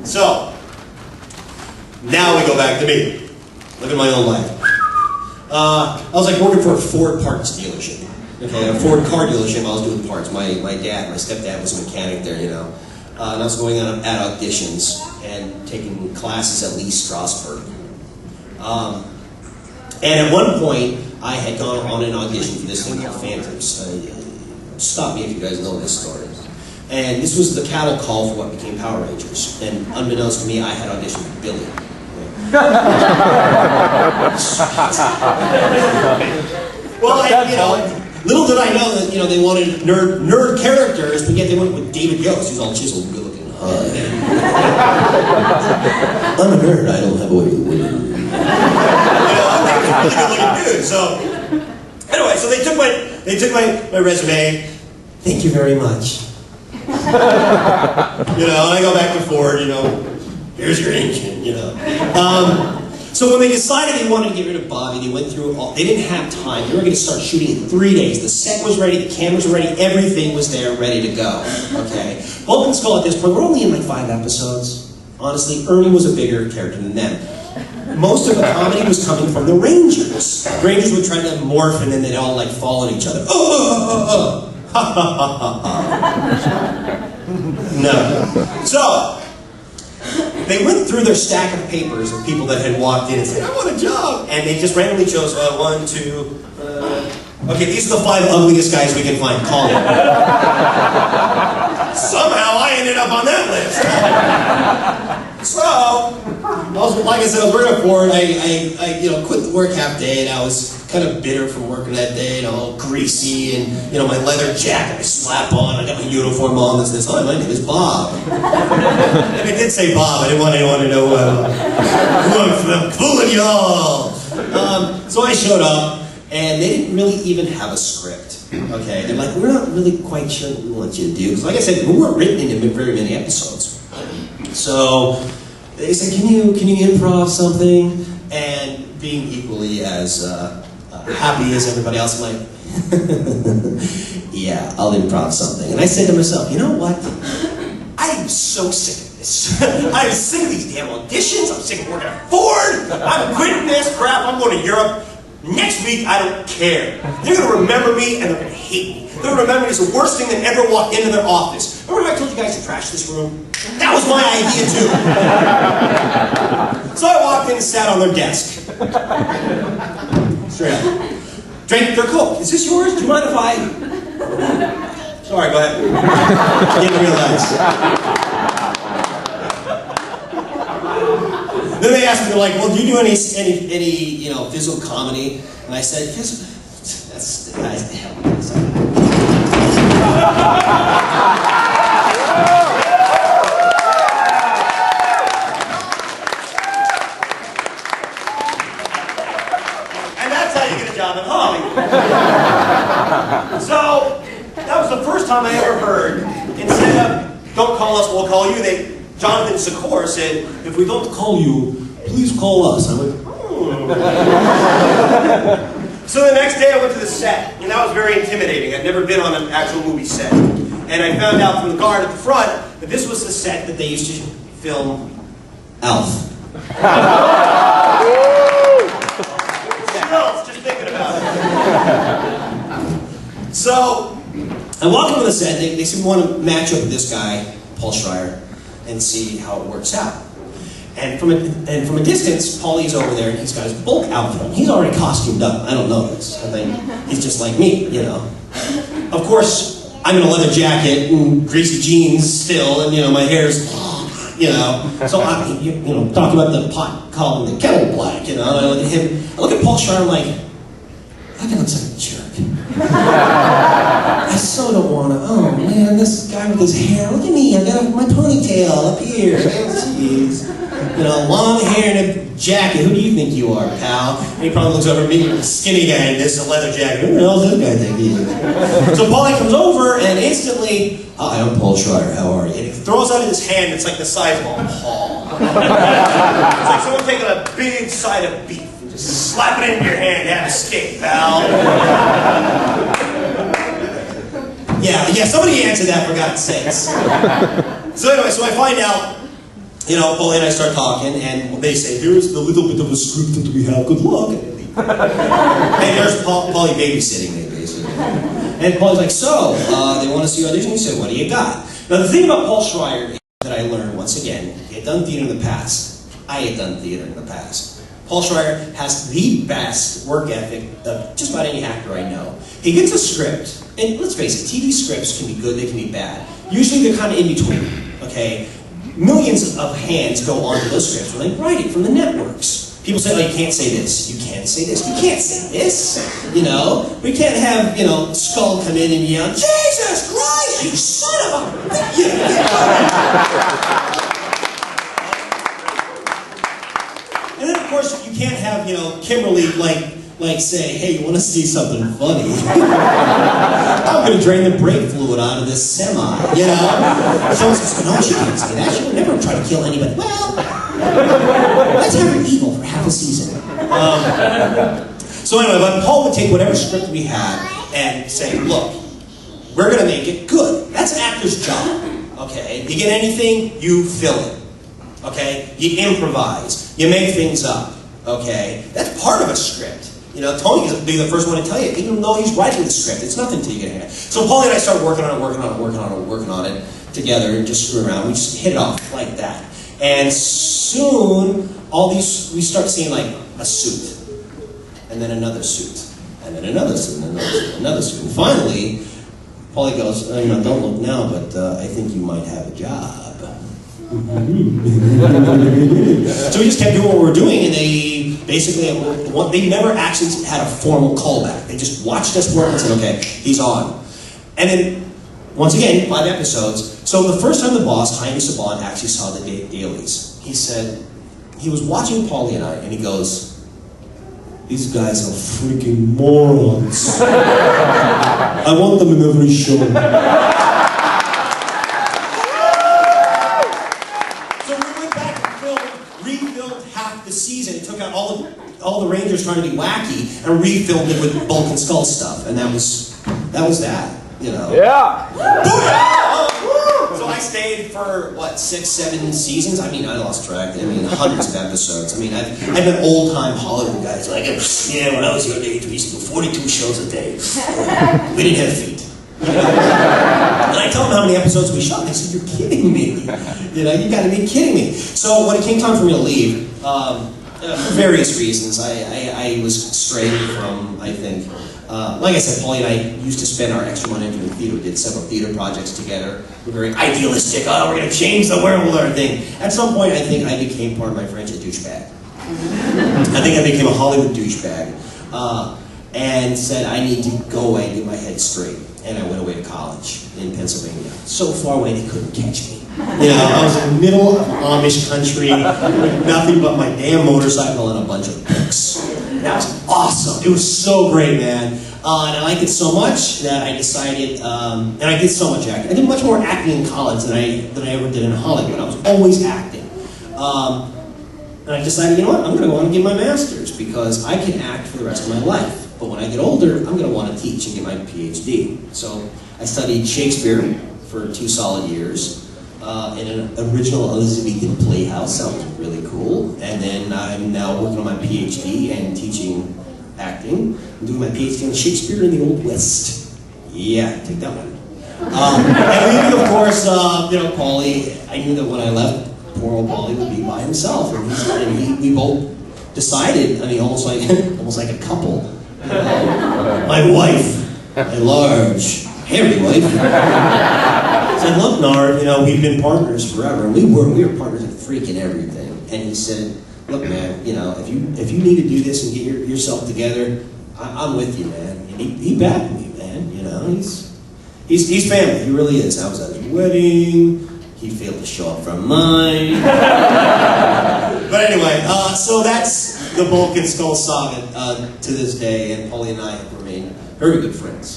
So, now we go back to me. Look at my own life. I was like working for a Ford parts dealership. Okay, a Ford car dealership, I was doing parts. My stepdad was a mechanic there, you know. And I was going at auditions and taking classes at Lee Strasberg. And at one point, I had gone on an audition for this thing called Phantoms. Stop me if you guys know this story. And this was the cattle call for what became Power Rangers. And unbeknownst to me, I had auditioned for Billy. Well, little did I know that they wanted nerd characters, but yet they went with David Yost, who's all chiseled and good looking. I'm a nerd. I don't have a way to win. Really good looking dude. So anyway, so they took my resume. Thank you very much. And I go back to Ford. Here's your engine. So when they decided they wanted to get rid of Bobby, they went through all. They didn't have time. They were going to start shooting in 3 days. The set was ready. The cameras were ready. Everything was there, ready to go. Okay. Bulk and Skull at this point, we're only in like 5 episodes. Honestly, Ernie was a bigger character than them. Most of the comedy was coming from the Rangers. The Rangers would try to morph, and then they'd all like fall on each other. No. So they went through their stack of papers of people that had walked in and said, I want a job. And they just randomly chose 1, 2, okay, these are the 5 ugliest guys we can find. Call them. Somehow I ended up on that list. So, like I said, I was working at Ford. I quit the work half day, and I was kind of bitter from working that day, and all greasy, and my leather jacket I slap on. I got my uniform on. And says, "Hi, my name is Bob." And I did say Bob. I didn't want anyone to know who I'm fooling y'all. So I showed up, and they didn't really even have a script. Okay, they're like, we're not really quite sure what we want you to do. Because like I said, we weren't written into very many episodes. So they said, can you improv something? And being equally as happy as everybody else, I'm like, yeah, I'll improv something. And I said to myself, you know what? I'm so sick of this. I'm sick of these damn auditions. I'm sick of working at Ford. I'm quitting this crap. I'm going to Europe. Next week, I don't care. They're going to remember me, and they're going to hate me. They're going to remember me as the worst thing that ever walked into their office. Remember when I told you guys to trash this room? That was my idea, too. So I walked in and sat on their desk. Straight up. Drank their Coke. Is this yours? Do you mind if I... Sorry, go ahead. Didn't realize. Then they asked me, they're like, well, do you do any physical comedy? And I said, physical, that's the guy's the hell. And that's how you get a job at Hollywood. So, that was the first time I ever heard, instead of, don't call us, we'll call you, Jonathan Secor said, if we don't call you, please call us. I went, So the next day I went to the set, and that was very intimidating. I'd never been on an actual movie set. And I found out from the guard at the front that this was the set that they used to film Alf. Chills, just thinking about it. So, I walk into the set, they seem to want to match up with this guy, Paul Schreier, and see how it works out. And from a distance, Paulie's over there, and he's got his bulk outfit on. He's already costumed up. I don't notice. I think he's just like me, Of course, I'm in a leather jacket and greasy jeans still, and my hair's, So I'm, talking about the pot calling the kettle black, I look at him. I look at Paul Schreier, I'm like, that guy looks like a jerk. I so don't want to. Oh man, this guy with his hair. Look at me. I got my ponytail up here. Jeez. Long hair and a jacket. Who do you think you are, pal? And he probably looks over at me, a skinny guy in this, a leather jacket. Who the hell does that guy think he is? So Paulie comes over and instantly, hi, I'm Paul Schreier. How are you? And he throws out his hand. It's like the size of a paw. It's like someone taking a big side of beef. Just slap it into your hand, have a steak, pal. Yeah, somebody answer that for God's sakes. So anyway, so I find out Paulie and I start talking, and they say, here's the little bit of a script that we have, good luck. And there's Paulie babysitting me, basically. And Paulie's like, so, they want to see you audition? He said, what do you got? Now, the thing about Paul Schreier that I learned, once again, he had done theater in the past. I had done theater in the past. Paul Schreier has the best work ethic of just about any actor I know. He gets a script, and let's face it, TV scripts can be good, they can be bad. Usually they're kind of in between, okay? Millions of hands go onto those scripts when they write it from the networks. People say, oh, you can't say this, you can't say this, you can't say this, We can't have, Skull come in and yell, Jesus Christ, you son of a... And then, of course, you can't have, Kimberly, like say, hey, you want to see something funny? I'm going to drain the brake fluid out of this semi, Someone says, no, she can't say that. She would never try to kill anybody. Well, let's have her evil for half a season. So anyway, but Paul would take whatever script we had and say, look, we're going to make it good. That's an actor's job, okay? You get anything, you fill it, okay? You improvise. You make things up, okay? That's part of a script. Tony will be the first one to tell you, even though he's writing the script, it's nothing until you get it. So Paulie and I started working on it together and just screw around. We just hit it off like that. And soon, we start seeing like a suit, and then another suit, and then another suit, and another suit. And finally, Paulie goes, don't look now, but I think you might have a job. So we just kept doing what we were doing, and they basically, they never actually had a formal callback. They just watched us work and said, okay, he's on. And then, once again, 5 episodes. So the first time the boss, Jaime Saban, actually saw the dailies, he said, he was watching Paulie and I, and he goes, these guys are freaking morons. I want them in every show. Refilmed half the season. It took out all the Rangers trying to be wacky and refilmed it with Bulk and Skull stuff, and that was that. Yeah. So I stayed for 6, 7 seasons. I lost track. Hundreds of episodes. I've been old time Hollywood guys like, when I was your age, we used to do 42 shows a day. We didn't have feet. And I tell them how many episodes we shot. They said, you're kidding me. You gotta be kidding me. So when it came time for me to leave, for various reasons, I was strayed from, I think, like I said, Paulie and I used to spend our extra money doing theater. We did several theater projects together. We're very idealistic. Oh, we're going to change the world or thing. At some point, I think I became, pardon my French, a douchebag. I think I became a Hollywood douchebag. And said, I need to go away and get my head straight. And I went away to college in Pennsylvania. So far away they couldn't catch me. I was in the middle of Amish country with nothing but my damn motorcycle and a bunch of books. That was awesome. It was so great, man. And I liked it so much that I decided, and I did so much acting. I did much more acting in college than I ever did in Hollywood. I was always acting. And I decided, I'm going to go on and get my master's because I can act for the rest of my life. But when I get older, I'm going to want to teach and get my PhD. So I studied Shakespeare for 2 solid years in an original Elizabethan playhouse. That was really cool. And then I'm now working on my PhD and teaching acting. I'm doing my PhD in Shakespeare in the Old West. Yeah, take that one. And leaving, of course, Paulie. I knew that when I left, poor old Paulie would be by himself. And we both decided, almost like a couple. My wife, a large, hairy wife, said, look, Nard, we've been partners forever. And we were partners in freaking everything. And he said, look, man, if you need to do this and get yourself together, I'm with you, man. And he backed me, man. He's family. He really is. I was at his wedding. He failed to show up for mine. But anyway, so that's the Bulk and Skull saga to this day, and Paulie and I have remained very good friends.